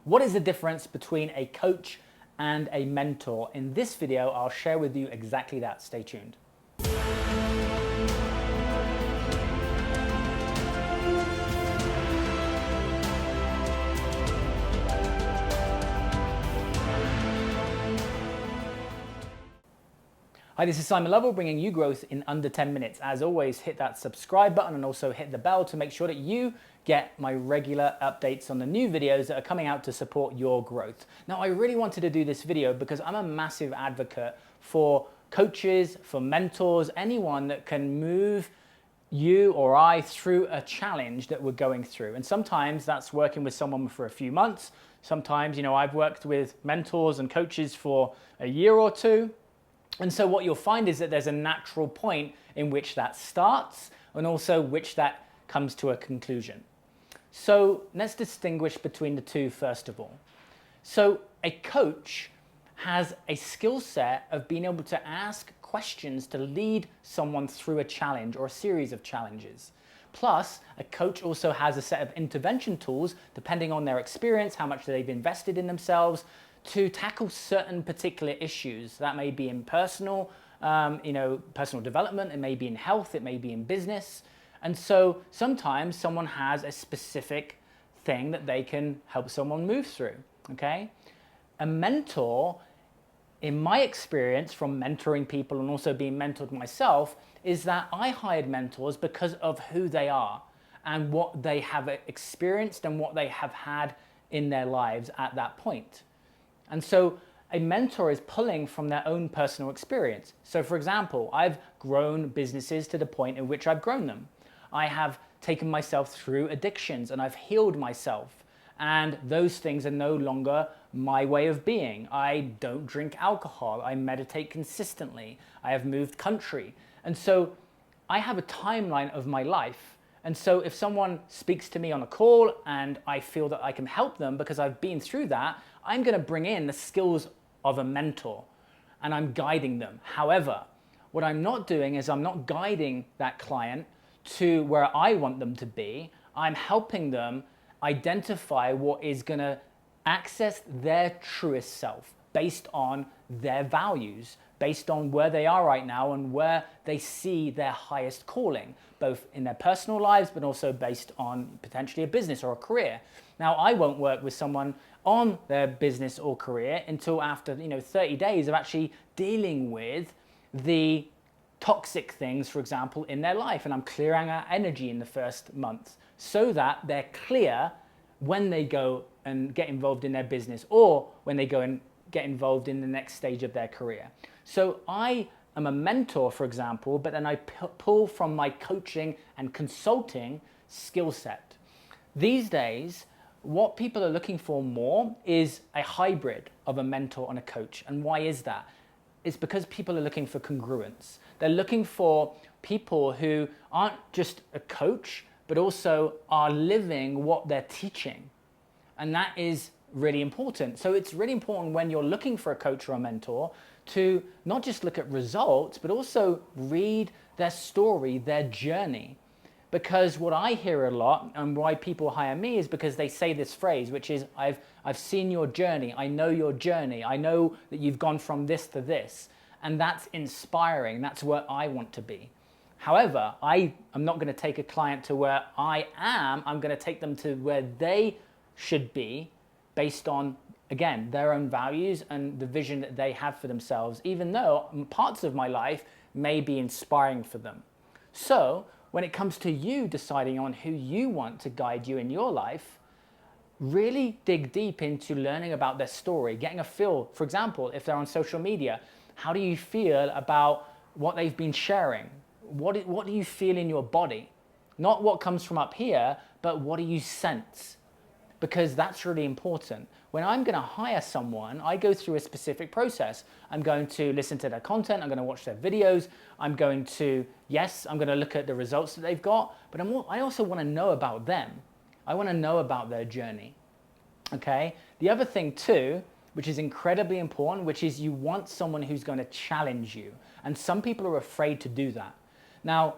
What is the difference between a coach and a mentor? In this video, I'll share with you exactly that. Stay tuned. Hi, this is Simon Lovell bringing you growth in under 10 minutes. As always, hit that subscribe button and also hit the bell to make sure that you get my regular updates on the new videos that are coming out to support your growth. Now, I really wanted to do this video because I'm a massive advocate for coaches, for mentors, anyone that can move you or I through a challenge that we're going through. And sometimes that's working with someone for a few months. Sometimes, I've worked with mentors and coaches for a year or two. And so what you'll find is that there's a natural point in which that starts and also which that comes to a conclusion. So let's distinguish between the two first of all. So a coach has a skill set of being able to ask questions to lead someone through a challenge or a series of challenges. Plus, a coach also has a set of intervention tools, depending on their experience, how much they've invested in themselves, to tackle certain particular issues. That may be in personal development, it may be in health, it may be in business. And so sometimes someone has a specific thing that they can help someone move through, okay? A mentor, in my experience from mentoring people and also being mentored myself, is that I hired mentors because of who they are and what they have experienced and what they have had in their lives at that point. And so a mentor is pulling from their own personal experience. So for example, I've grown businesses to the point in which I've grown them. I have taken myself through addictions and I've healed myself. And those things are no longer my way of being. I don't drink alcohol. I meditate consistently. I have moved country. And so I have a timeline of my life. And so if someone speaks to me on a call and I feel that I can help them because I've been through that, I'm going to bring in the skills of a mentor and I'm guiding them. However, what I'm not doing is I'm not guiding that client to where I want them to be. I'm helping them identify what is going to access their truest self based on their values, based on where they are right now and where they see their highest calling, both in their personal lives, but also based on potentially a business or a career. Now, I won't work with someone on their business or career until after 30 days of actually dealing with the toxic things, for example, in their life. And I'm clearing out energy in the first month so that they're clear when they go and get involved in their business or when they go and get involved in the next stage of their career. So I am a mentor, for example, but then I pull from my coaching and consulting skill set. These days, what people are looking for more is a hybrid of a mentor and a coach. And why is that? It's because people are looking for congruence. They're looking for people who aren't just a coach, but also are living what they're teaching. And that is really important. So it's really important when you're looking for a coach or a mentor to not just look at results, but also read their story, their journey. Because what I hear a lot and why people hire me is because they say this phrase, which is, I've seen your journey, I know your journey, I know that you've gone from this to this. And that's inspiring, that's where I want to be. However, I am not going to take a client to where I am, I'm going to take them to where they should be based on, again, their own values and the vision that they have for themselves, even though parts of my life may be inspiring for them. So when it comes to you deciding on who you want to guide you in your life, really dig deep into learning about their story, getting a feel. For example, if they're on social media, how do you feel about what they've been sharing? What do you feel in your body? Not what comes from up here, but what do you sense? Because that's really important. When I'm going to hire someone, I go through a specific process. I'm going to listen to their content, I'm going to watch their videos, I'm going to look at the results that they've got, but I also want to know about them. I want to know about their journey. Okay? The other thing too, which is incredibly important, which is you want someone who's going to challenge you. And some people are afraid to do that. Now,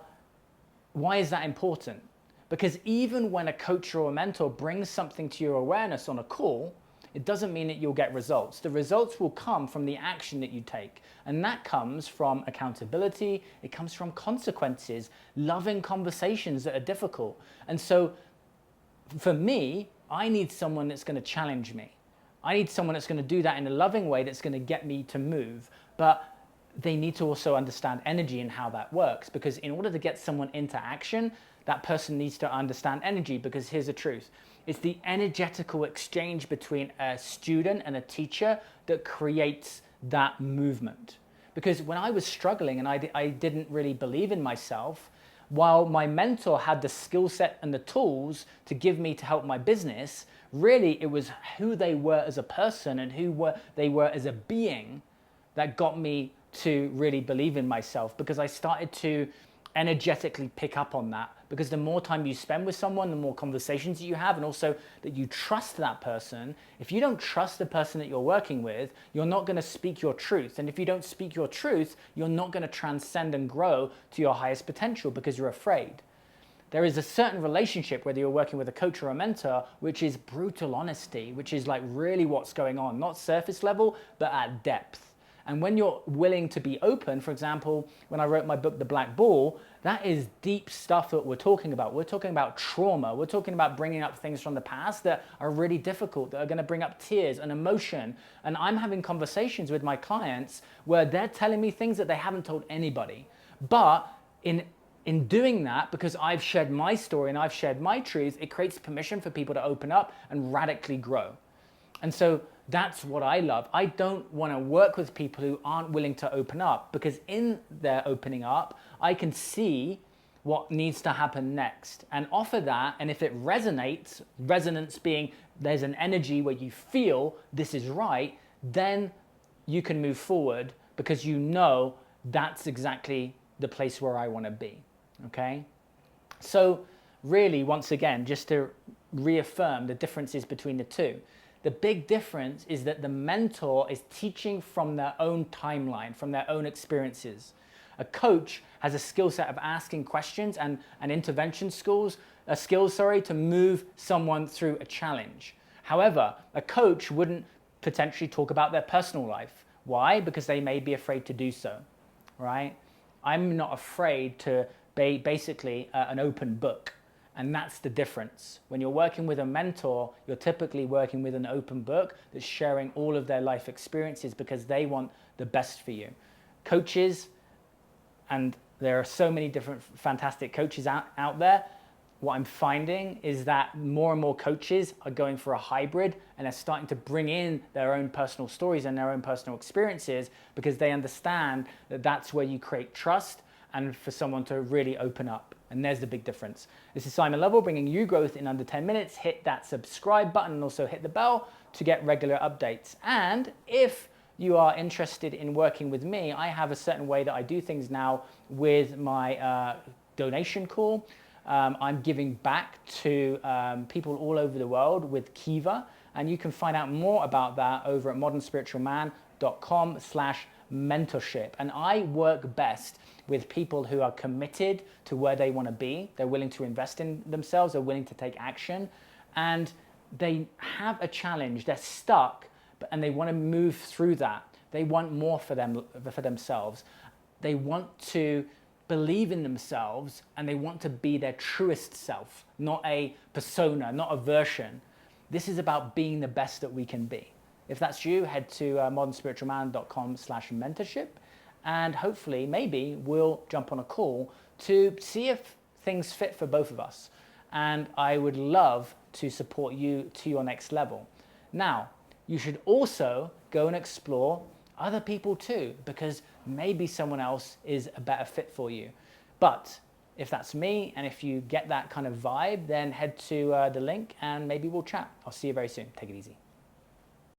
why is that important? Because even when a coach or a mentor brings something to your awareness on a call, it doesn't mean that you'll get results. The results will come from the action that you take. And that comes from accountability. It comes from consequences, loving conversations that are difficult. And so for me, I need someone that's going to challenge me. I need someone that's going to do that in a loving way that's going to get me to move. But they need to also understand energy and how that works, because in order to get someone into action, that person needs to understand energy, because here's the truth. It's the energetical exchange between a student and a teacher that creates that movement. Because when I was struggling and I didn't really believe in myself, while my mentor had the skill set and the tools to give me to help my business, really it was who they were as a person and they were as a being that got me to really believe in myself, because I started to energetically pick up on that. Because the more time you spend with someone, the more conversations that you have, and also that you trust that person. If you don't trust the person that you're working with, you're not going to speak your truth. And if you don't speak your truth, you're not going to transcend and grow to your highest potential, because you're afraid. There is a certain relationship, whether you're working with a coach or a mentor, which is brutal honesty, which is like really what's going on, not surface level, but at depth. And when you're willing to be open, for example, when I wrote my book, The Black Ball, that is deep stuff that we're talking about. We're talking about trauma. We're talking about bringing up things from the past that are really difficult, that are going to bring up tears and emotion. And I'm having conversations with my clients where they're telling me things that they haven't told anybody. But in doing that, because I've shared my story and I've shared my truth, it creates permission for people to open up and radically grow. And so that's what I love. I don't want to work with people who aren't willing to open up, because in their opening up, I can see what needs to happen next and offer that. And if it resonates, resonance being there's an energy where you feel this is right, then you can move forward, because you know that's exactly the place where I want to be. Okay? So really, once again, just to reaffirm the differences between the two. The big difference is that the mentor is teaching from their own timeline, from their own experiences. A coach has a skill set of asking questions and intervention skills to move someone through a challenge. However, a coach wouldn't potentially talk about their personal life. Why? Because they may be afraid to do so, right? I'm not afraid to be basically an open book. And that's the difference. When you're working with a mentor, you're typically working with an open book that's sharing all of their life experiences, because they want the best for you. Coaches, and there are so many different fantastic coaches out there, what I'm finding is that more and more coaches are going for a hybrid, and they're starting to bring in their own personal stories and their own personal experiences, because they understand that that's where you create trust and for someone to really open up. And there's the big difference. This is Simon Lovell, bringing you growth in under 10 minutes. Hit that subscribe button and also hit the bell to get regular updates. And if you are interested in working with me, I have a certain way that I do things now with my donation call. I'm giving back to people all over the world with Kiva, and you can find out more about that over at modernspiritualman.com/mentorship. And I work best with people who are committed to where they want to be. They're willing to invest in themselves. They're willing to take action, and they have a challenge. They're stuck, and they want to move through that. They want more for themselves. They want to believe in themselves, and they want to be their truest self, not a persona, not a version. This is about being the best that we can be. If that's you, head to modernspiritualman.com/mentorship. And hopefully, maybe we'll jump on a call to see if things fit for both of us. And I would love to support you to your next level. Now, you should also go and explore other people too, because maybe someone else is a better fit for you. But if that's me, and if you get that kind of vibe, then head to the link and maybe we'll chat. I'll see you very soon. Take it easy.